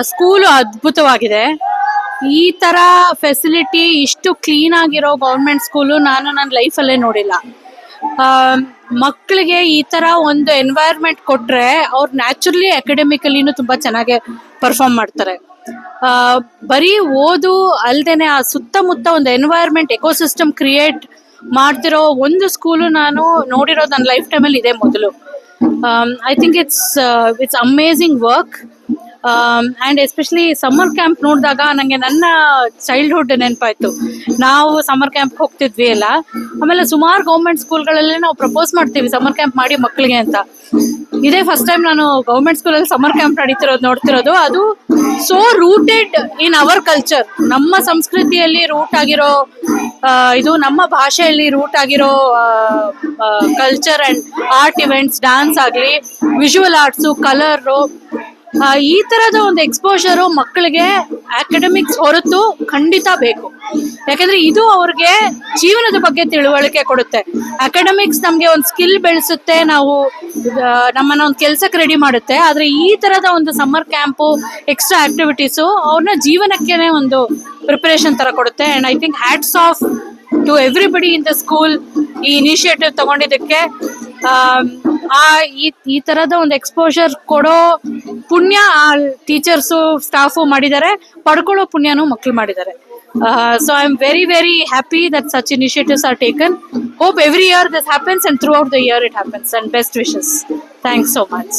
School ಅದ್ಭುತವಾಗಿದೆ. ಈ ತರ ಫೆಸಿಲಿಟಿ ಇಷ್ಟು ಕ್ಲೀನ್ ಆಗಿರೋ ಗೌರ್ಮೆಂಟ್ ಸ್ಕೂಲು ನಾನು ನನ್ನ ಲೈಫಲ್ಲೇ ನೋಡಿಲ್ಲ. ಆ, ಮಕ್ಕಳಿಗೆ ಈ ತರ ಒಂದು ಎನ್ವೈರ್ಮೆಂಟ್ ಕೊಟ್ರೆ ಅವ್ರು ನ್ಯಾಚುರಲಿ ಅಕಾಡೆಮಿಕಲಿನೂ ತುಂಬಾ ಚೆನ್ನಾಗಿ ಪರ್ಫಾರ್ಮ್ ಮಾಡ್ತಾರೆ. ಆ, ಬರೀ ಓದು ಅಲ್ದೇನೆ ಆ ಸುತ್ತಮುತ್ತ ಒಂದು ಎನ್ವೈರ್ಮೆಂಟ್ ಎಕೋಸಿಸ್ಟಮ್ ಕ್ರಿಯೇಟ್ ಮಾಡ್ತಿರೋ ಒಂದು ಸ್ಕೂಲು ನಾನು ನೋಡಿರೋದು ನನ್ನ ಲೈಫ್ ಟೈಮಲ್ಲಿ ಇದೆ ಮೊದಲು. I think it's amazing work. And especially summer camp ನೋಡಿದಾಗ ನನಗೆ ನನ್ನ ಚೈಲ್ಡ್ಹುಡ್ ನೆನಪಾಯ್ತು. ನಾವು ಸಮ್ಮರ್ ಕ್ಯಾಂಪ್ ಹೋಗ್ತಿದ್ವಿ ಅಲ್ಲ. ಆಮೇಲೆ ಸುಮಾರು ಗೌರ್ಮೆಂಟ್ ಸ್ಕೂಲ್ಗಳಲ್ಲಿ ನಾವು ಪ್ರಪೋಸ್ ಮಾಡ್ತೀವಿ ಸಮ್ಮರ್ ಕ್ಯಾಂಪ್ ಮಾಡಿ ಮಕ್ಕಳಿಗೆ ಅಂತ. ಇದೇ ಫಸ್ಟ್ ಟೈಮ್ ನಾನು ಗೌರ್ಮೆಂಟ್ ಸ್ಕೂಲಲ್ಲಿ ಸಮ್ಮರ್ ಕ್ಯಾಂಪ್ ನೋಡ್ತಿರೋದು. ಅದು so rooted in our culture, ನಮ್ಮ ಸಂಸ್ಕೃತಿಯಲ್ಲಿ ರೂಟ್ ಆಗಿರೋ ಇದು ನಮ್ಮ ಭಾಷೆಯಲ್ಲಿ ರೂಟ್ ಆಗಿರೋ culture and art events, dance ಆಗಲಿ, ವಿಜುವಲ್ ಆರ್ಟ್ಸು, ಕಲರು, ಈ ತರದ ಒಂದು ಎಕ್ಸ್ಪೋಜರು ಮಕ್ಕಳಿಗೆ ಅಕಾಡೆಮಿಕ್ಸ್ ಹೊರತು ಖಂಡಿತ ಬೇಕು. ಯಾಕಂದ್ರೆ ಇದು ಅವ್ರಿಗೆ ಜೀವನದ ಬಗ್ಗೆ ತಿಳುವಳಿಕೆ ಕೊಡುತ್ತೆ. ಅಕಾಡೆಮಿಕ್ಸ್ ನಮ್ಗೆ ಒಂದು ಸ್ಕಿಲ್ ಬೆಳೆಸುತ್ತೆ, ನಾವು ನಮ್ಮನ್ನ ಒಂದು ಕೆಲ್ಸಕ್ಕೆ ರೆಡಿ ಮಾಡುತ್ತೆ. ಆದ್ರೆ ಈ ತರದ ಒಂದು ಸಮ್ಮರ್ ಕ್ಯಾಂಪು, ಎಕ್ಸ್ಟ್ರಾ ಆಕ್ಟಿವಿಟೀಸು ಅವ್ರನ್ನ ಜೀವನಕ್ಕೇನೆ ಒಂದು ಪ್ರಿಪರೇಷನ್ ತರ ಕೊಡುತ್ತೆ. And I think hats off to everybody in the school ಈ ಇನಿಷಿಯೇಟಿವ್ ತಗೊಂಡಿದ್ದಕ್ಕೆ. ಈ ತರದ ಒಂದು ಎಕ್ಸ್ಪೋಜರ್ ಕೊಡೋ ಪುಣ್ಯ ಟೀಚರ್ಸು, ಸ್ಟಾಫು ಮಾಡಿದ್ದಾರೆ, ಪಡ್ಕೊಳ್ಳೋ ಪುಣ್ಯನೂ ಮಕ್ಕಳು ಮಾಡಿದ್ದಾರೆ. So I'm very, very happy that such initiatives are taken. Hope every year this happens and throughout the year it happens, and best wishes. Thanks so much.